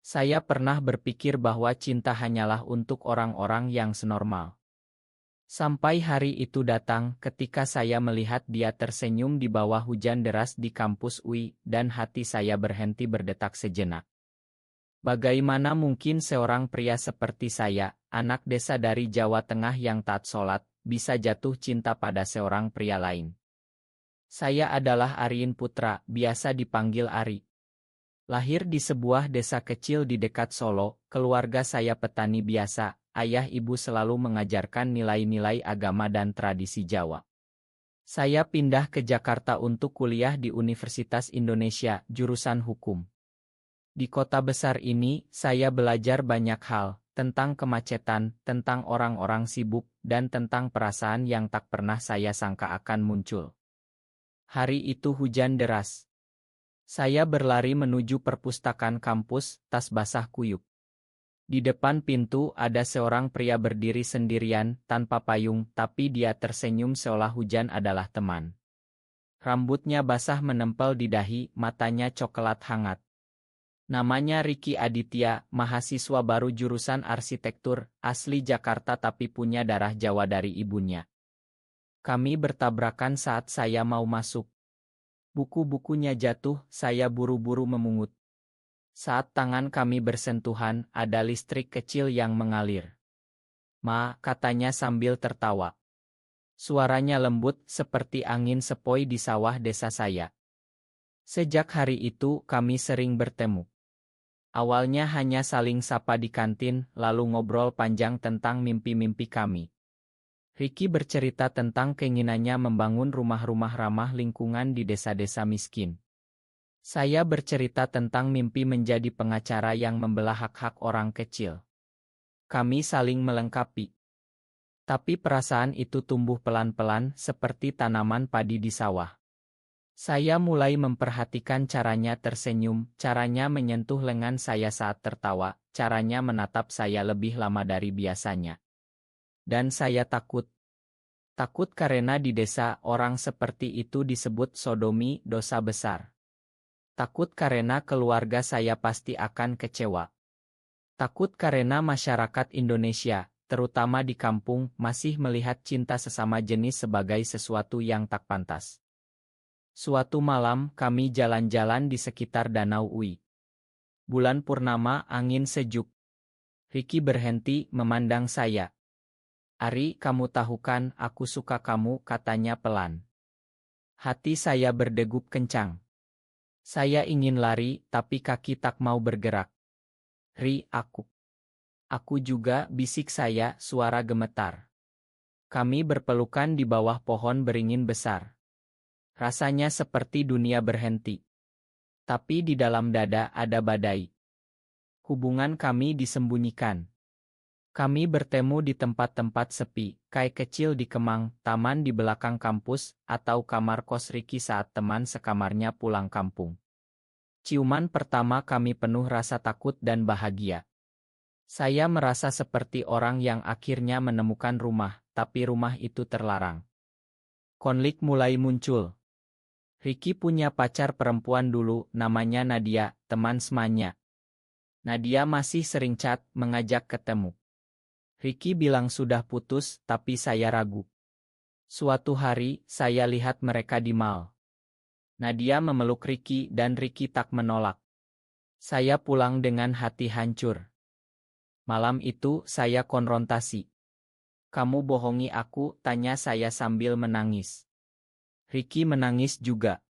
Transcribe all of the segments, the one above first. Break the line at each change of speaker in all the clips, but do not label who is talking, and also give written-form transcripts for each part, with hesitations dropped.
Saya pernah berpikir bahwa cinta hanyalah untuk orang-orang yang senormal. Sampai hari itu datang ketika saya melihat dia tersenyum di bawah hujan deras di kampus UI dan hati saya berhenti berdetak sejenak. Bagaimana mungkin seorang pria seperti saya, anak desa dari Jawa Tengah yang taat sholat, bisa jatuh cinta pada seorang pria lain? Saya adalah Ariin Putra, biasa dipanggil Ari. Lahir di sebuah desa kecil di dekat Solo, keluarga saya petani biasa, ayah ibu selalu mengajarkan nilai-nilai agama dan tradisi Jawa. Saya pindah ke Jakarta untuk kuliah di Universitas Indonesia, jurusan hukum. Di kota besar ini, saya belajar banyak hal, tentang kemacetan, tentang orang-orang sibuk, dan tentang perasaan yang tak pernah saya sangka akan muncul. Hari itu hujan deras. Saya berlari menuju perpustakaan kampus, tas basah kuyup. Di depan pintu ada seorang pria berdiri sendirian, tanpa payung, tapi dia tersenyum seolah hujan adalah teman. Rambutnya basah menempel di dahi, matanya coklat hangat. Namanya Ricky Aditya, mahasiswa baru jurusan arsitektur, asli Jakarta tapi punya darah Jawa dari ibunya. Kami bertabrakan saat saya mau masuk. Buku-bukunya jatuh, saya buru-buru memungut. Saat tangan kami bersentuhan, ada listrik kecil yang mengalir. "Ma," katanya sambil tertawa. Suaranya lembut, seperti angin sepoi di sawah desa saya. Sejak hari itu, kami sering bertemu. Awalnya hanya saling sapa di kantin, lalu ngobrol panjang tentang mimpi-mimpi kami. Ricky bercerita tentang keinginannya membangun rumah-rumah ramah lingkungan di desa-desa miskin. Saya bercerita tentang mimpi menjadi pengacara yang membela hak-hak orang kecil. Kami saling melengkapi. Tapi perasaan itu tumbuh pelan-pelan seperti tanaman padi di sawah. Saya mulai memperhatikan caranya tersenyum, caranya menyentuh lengan saya saat tertawa, caranya menatap saya lebih lama dari biasanya. Dan saya takut. Takut karena di desa orang seperti itu disebut sodomi, dosa besar. Takut karena keluarga saya pasti akan kecewa. Takut karena masyarakat Indonesia, terutama di kampung, masih melihat cinta sesama jenis sebagai sesuatu yang tak pantas. Suatu malam kami jalan-jalan di sekitar Danau UI. Bulan purnama, angin sejuk. Ricky berhenti memandang saya. "Ari, kamu tahu kan, aku suka kamu," katanya pelan. Hati saya berdegup kencang. Saya ingin lari, tapi kaki tak mau bergerak. "Ri, aku juga," bisik saya, suara gemetar. Kami berpelukan di bawah pohon beringin besar. Rasanya seperti dunia berhenti. Tapi di dalam dada ada badai. Hubungan kami disembunyikan. Kami bertemu di tempat-tempat sepi, kai kecil di Kemang, taman di belakang kampus, atau kamar kos Ricky saat teman sekamarnya pulang kampung. Ciuman pertama kami penuh rasa takut dan bahagia. Saya merasa seperti orang yang akhirnya menemukan rumah, tapi rumah itu terlarang. Konflik mulai muncul. Ricky punya pacar perempuan dulu, namanya Nadia, teman semanya. Nadia masih sering chat, mengajak ketemu. Ricky bilang sudah putus, tapi saya ragu. Suatu hari, saya lihat mereka di mall. Nadia memeluk Ricky dan Ricky tak menolak. Saya pulang dengan hati hancur. Malam itu, saya konfrontasi. "Kamu bohongi aku?" tanya saya sambil menangis. Ricky menangis juga.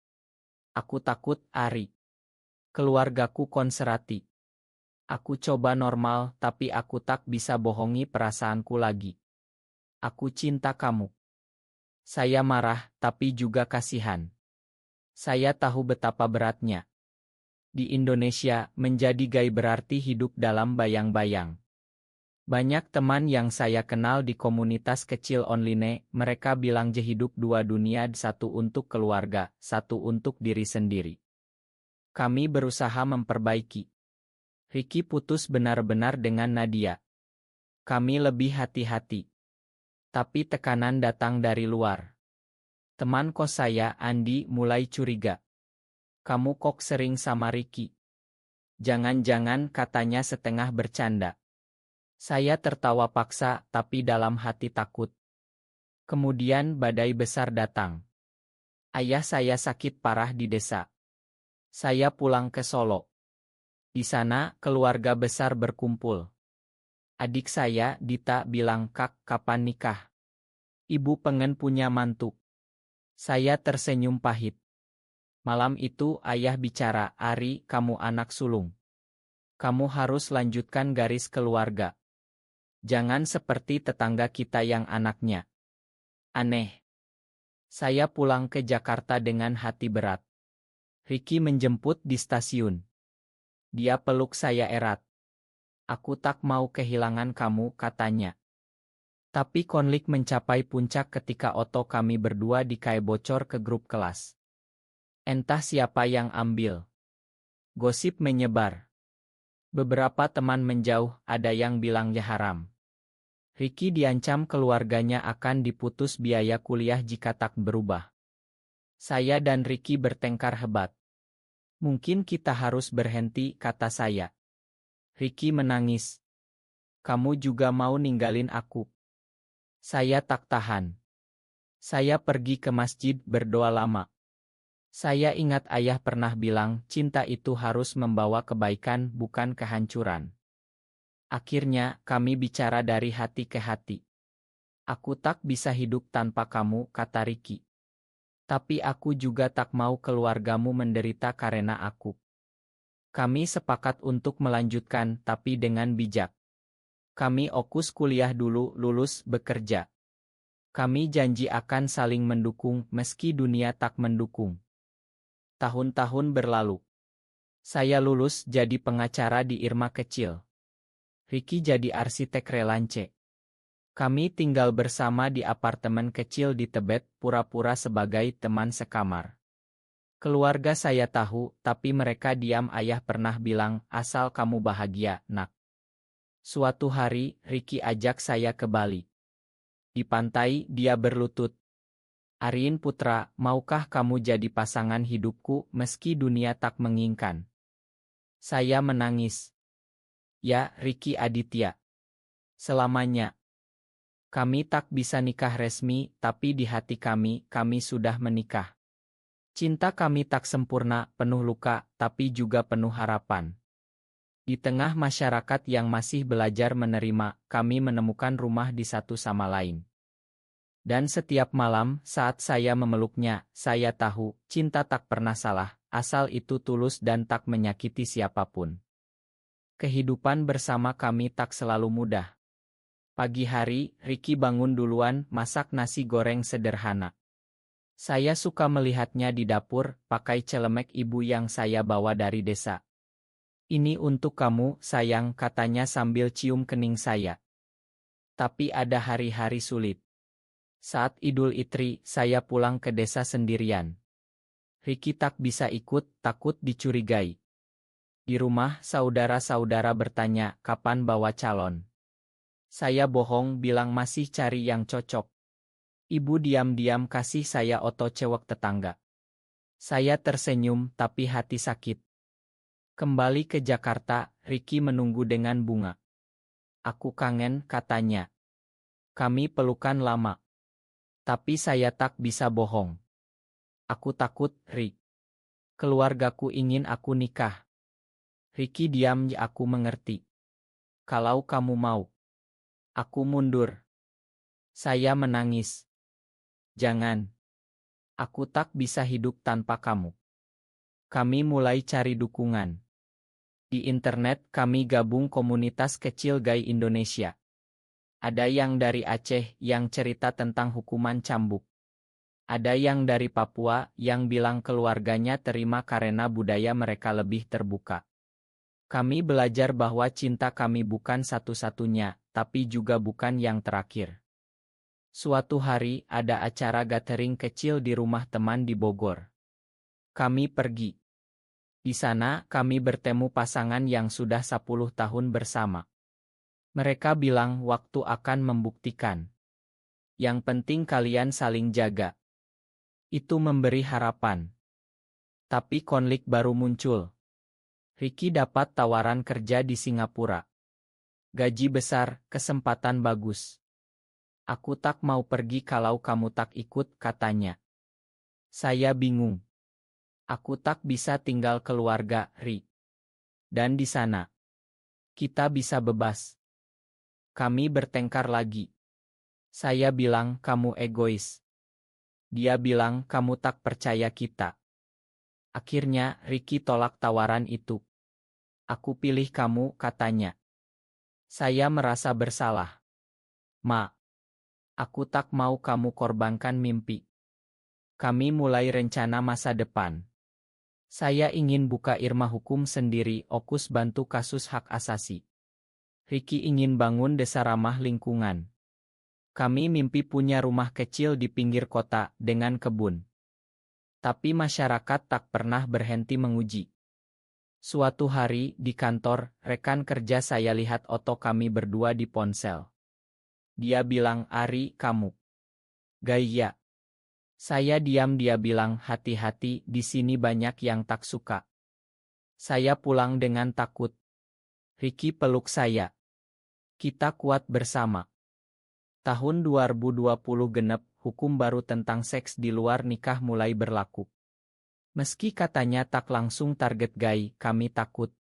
"Aku takut, Ari. Keluargaku konservatif. Aku coba normal, tapi aku tak bisa bohongi perasaanku lagi. Aku cinta kamu." Saya marah, tapi juga kasihan. Saya tahu betapa beratnya. Di Indonesia, menjadi gay berarti hidup dalam bayang-bayang. Banyak teman yang saya kenal di komunitas kecil online, mereka bilang hidup dua dunia, satu untuk keluarga, satu untuk diri sendiri. Kami berusaha memperbaiki. Ricky putus benar-benar dengan Nadia. Kami lebih hati-hati. Tapi tekanan datang dari luar. Teman kos saya, Andi, mulai curiga. "Kamu kok sering sama Ricky? Jangan-jangan, katanya setengah bercanda. Saya tertawa paksa, tapi dalam hati takut. Kemudian badai besar datang. Ayah saya sakit parah di desa. Saya pulang ke Solo. Di sana, keluarga besar berkumpul. Adik saya, Dita, bilang, "Kak, kapan nikah? Ibu pengen punya mantu." Saya tersenyum pahit. Malam itu ayah bicara, "Ari, kamu anak sulung. Kamu harus lanjutkan garis keluarga. Jangan seperti tetangga kita yang anaknya aneh." Saya pulang ke Jakarta dengan hati berat. Ricky menjemput di stasiun. Dia peluk saya erat. "Aku tak mau kehilangan kamu," katanya. Tapi konflik mencapai puncak ketika oto kami berdua bocor ke grup kelas. Entah siapa yang ambil. Gosip menyebar. Beberapa teman menjauh, ada yang bilangnya haram. Ricky diancam keluarganya akan diputus biaya kuliah jika tak berubah. Saya dan Ricky bertengkar hebat. "Mungkin kita harus berhenti," kata saya. Ricky menangis. "Kamu juga mau ninggalin aku?" Saya tak tahan. Saya pergi ke masjid berdoa lama. Saya ingat ayah pernah bilang, cinta itu harus membawa kebaikan, bukan kehancuran. Akhirnya, kami bicara dari hati ke hati. "Aku tak bisa hidup tanpa kamu," kata Ricky. "Tapi aku juga tak mau keluargamu menderita karena aku." Kami sepakat untuk melanjutkan, tapi dengan bijak. Kami fokus kuliah dulu, lulus, bekerja. Kami janji akan saling mendukung, meski dunia tak mendukung. Tahun-tahun berlalu. Saya lulus jadi pengacara di Irma kecil. Ricky jadi arsitek relance. Kami tinggal bersama di apartemen kecil di Tebet, pura-pura sebagai teman sekamar. Keluarga saya tahu, tapi mereka diam. Ayah pernah bilang, "Asal kamu bahagia, nak." Suatu hari, Ricky ajak saya ke Bali. Di pantai, dia berlutut, "Arin Putra, maukah kamu jadi pasangan hidupku meski dunia tak menginginkan?" Saya menangis. "Ya, Ricky Aditya. Selamanya." Kami tak bisa nikah resmi, tapi di hati kami, kami sudah menikah. Cinta kami tak sempurna, penuh luka, tapi juga penuh harapan. Di tengah masyarakat yang masih belajar menerima, kami menemukan rumah di satu sama lain. Dan setiap malam, saat saya memeluknya, saya tahu, cinta tak pernah salah, asal itu tulus dan tak menyakiti siapapun. Kehidupan bersama kami tak selalu mudah. Pagi hari, Ricky bangun duluan, masak nasi goreng sederhana. Saya suka melihatnya di dapur, pakai celemek ibu yang saya bawa dari desa. "Ini untuk kamu, sayang," katanya sambil cium kening saya. Tapi ada hari-hari sulit. Saat Idul Fitri, saya pulang ke desa sendirian. Ricky tak bisa ikut, takut dicurigai. Di rumah, saudara-saudara bertanya, "Kapan bawa calon?" Saya bohong, bilang masih cari yang cocok. Ibu diam-diam kasih saya oto cewek tetangga. Saya tersenyum, tapi hati sakit. Kembali ke Jakarta, Ricky menunggu dengan bunga. "Aku kangen," katanya. Kami pelukan lama. Tapi saya tak bisa bohong. "Aku takut, Rick. Keluargaku ingin aku nikah." Ricky diam. "Ya, aku mengerti. Kalau kamu mau." Aku mundur. Saya menangis. "Jangan. Aku tak bisa hidup tanpa kamu." Kami mulai cari dukungan. Di internet kami gabung komunitas kecil gay Indonesia. Ada yang dari Aceh yang cerita tentang hukuman cambuk. Ada yang dari Papua yang bilang keluarganya terima karena budaya mereka lebih terbuka. Kami belajar bahwa cinta kami bukan satu-satunya, tapi juga bukan yang terakhir. Suatu hari, ada acara gathering kecil di rumah teman di Bogor. Kami pergi. Di sana, kami bertemu pasangan yang sudah 10 tahun bersama. Mereka bilang waktu akan membuktikan. Yang penting kalian saling jaga. Itu memberi harapan. Tapi konflik baru muncul. Ricky dapat tawaran kerja di Singapura. Gaji besar, kesempatan bagus. Aku tak mau pergi kalau kamu tak ikut, katanya. Saya bingung. Aku tak bisa tinggal keluarga, Ri. Dan di sana, kita bisa bebas. Kami bertengkar lagi. Saya bilang kamu egois. Dia bilang kamu tak percaya kita. Akhirnya Ricky tolak tawaran itu. Aku pilih kamu, katanya. Saya merasa bersalah. Ma, aku tak mau kamu korbankan mimpi. Kami mulai rencana masa depan. Saya ingin buka Irma Hukum sendiri, Okus bantu kasus hak asasi. Ricky ingin bangun desa ramah lingkungan. Kami mimpi punya rumah kecil di pinggir kota dengan kebun. Tapi masyarakat tak pernah berhenti menguji. Suatu hari di kantor, rekan kerja saya lihat foto kami berdua di ponsel. Dia bilang, Ari, kamu gaya. Saya diam, dia bilang, hati-hati, di sini banyak yang tak suka. Saya pulang dengan takut. Ricky peluk saya. Kita kuat bersama. Tahun 2020 genep, hukum baru tentang seks di luar nikah mulai berlaku. Meski katanya tak langsung target gay, kami takut.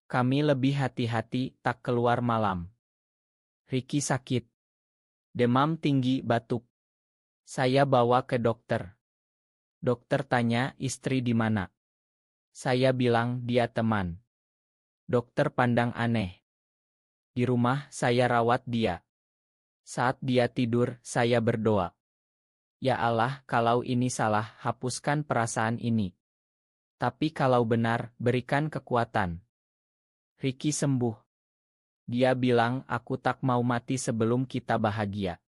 Kami lebih hati-hati, tak keluar malam. Ricky sakit. Demam tinggi, batuk. Saya bawa ke dokter. Dokter tanya, istri di mana? Saya bilang, dia teman. Dokter pandang aneh. Di rumah, saya rawat dia. Saat dia tidur, saya berdoa. Ya Allah, kalau ini salah, hapuskan perasaan ini. Tapi kalau benar, berikan kekuatan. Ricky sembuh. Dia bilang, aku tak mau mati sebelum kita bahagia.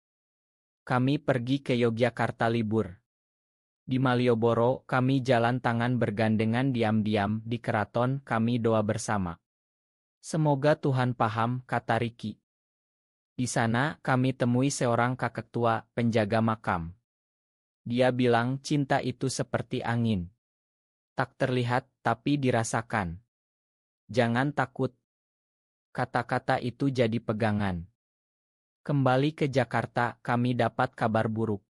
Kami pergi ke Yogyakarta libur. Di Malioboro, kami jalan tangan bergandengan diam-diam, di keraton kami doa bersama. Semoga Tuhan paham, kata Ricky. Di sana, kami temui seorang kakek tua, penjaga makam. Dia bilang cinta itu seperti angin. Tak terlihat, tapi dirasakan. Jangan takut. Kata-kata itu jadi pegangan. Kembali ke Jakarta, kami dapat kabar buruk.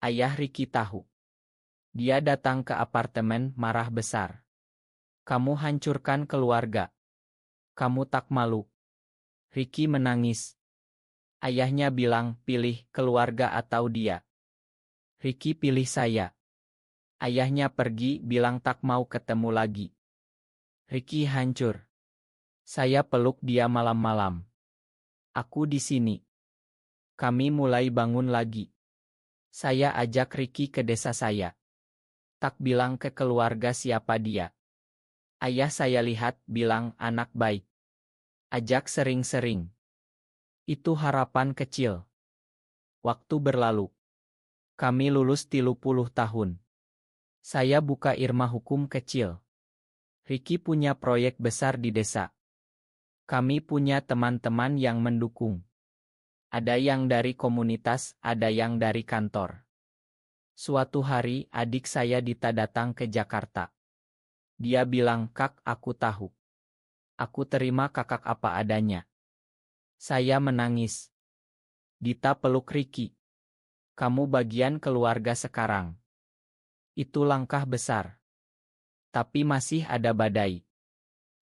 Ayah Ricky tahu. Dia datang ke apartemen, marah besar. Kamu hancurkan keluarga. Kamu tak malu. Ricky menangis. Ayahnya bilang, pilih keluarga atau dia. Ricky pilih saya. Ayahnya pergi, bilang tak mau ketemu lagi. Ricky hancur. Saya peluk dia malam-malam. Aku di sini. Kami mulai bangun lagi. Saya ajak Ricky ke desa saya. Tak bilang ke keluarga siapa dia. Ayah saya lihat, bilang anak baik. Ajak sering-sering. Itu harapan kecil. Waktu berlalu. Kami lulus 30 tahun. Saya buka Irma Hukum kecil. Ricky punya proyek besar di desa. Kami punya teman-teman yang mendukung. Ada yang dari komunitas, ada yang dari kantor. Suatu hari, adik saya Dita datang ke Jakarta. Dia bilang, Kak, aku tahu. Aku terima kakak apa adanya. Saya menangis. Dita peluk Ricky. Kamu bagian keluarga sekarang. Itu langkah besar. Tapi masih ada badai.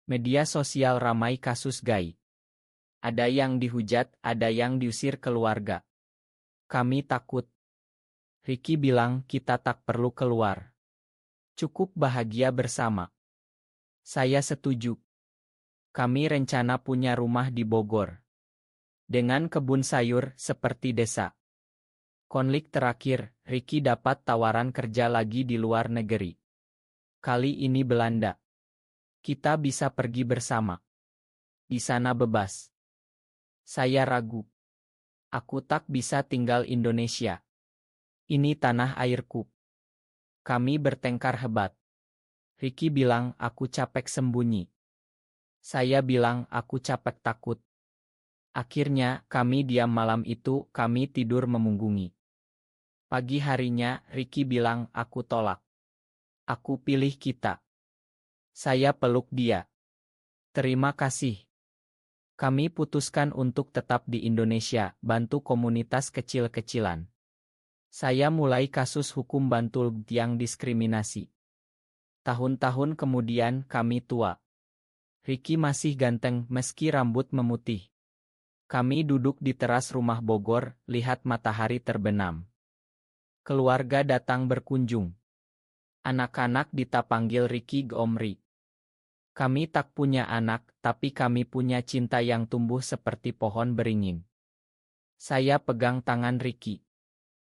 Media sosial ramai kasus gay. Ada yang dihujat, ada yang diusir keluarga. Kami takut. Ricky bilang kita tak perlu keluar. Cukup bahagia bersama. Saya setuju. Kami rencana punya rumah di Bogor. Dengan kebun sayur seperti desa. Konflik terakhir, Ricky dapat tawaran kerja lagi di luar negeri. Kali ini Belanda. Kita bisa pergi bersama. Di sana bebas. Saya ragu. Aku tak bisa tinggal Indonesia. Ini tanah airku. Kami bertengkar hebat. Ricky bilang aku capek sembunyi. Saya bilang aku capek takut. Akhirnya kami diam malam itu, kami tidur memunggungi. Pagi harinya, Ricky bilang, aku tolak. Aku pilih kita. Saya peluk dia. Terima kasih. Kami putuskan untuk tetap di Indonesia, bantu komunitas kecil-kecilan. Saya mulai kasus hukum Bantul yang diskriminasi. Tahun-tahun kemudian kami tua. Ricky masih ganteng meski rambut memutih. Kami duduk di teras rumah Bogor, lihat matahari terbenam. Keluarga datang berkunjung. Anak-anak Dita panggil Ricky Gomri. Kami tak punya anak, tapi kami punya cinta yang tumbuh seperti pohon beringin. Saya pegang tangan Ricky.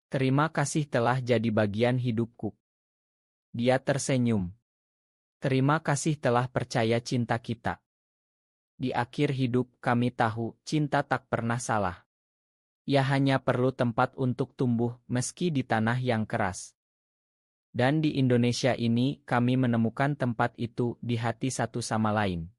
Terima kasih telah jadi bagian hidupku. Dia tersenyum. Terima kasih telah percaya cinta kita. Di akhir hidup kami tahu cinta tak pernah salah. Ia hanya perlu tempat untuk tumbuh meski di tanah yang keras. Dan di Indonesia ini kami menemukan tempat itu di hati satu sama lain.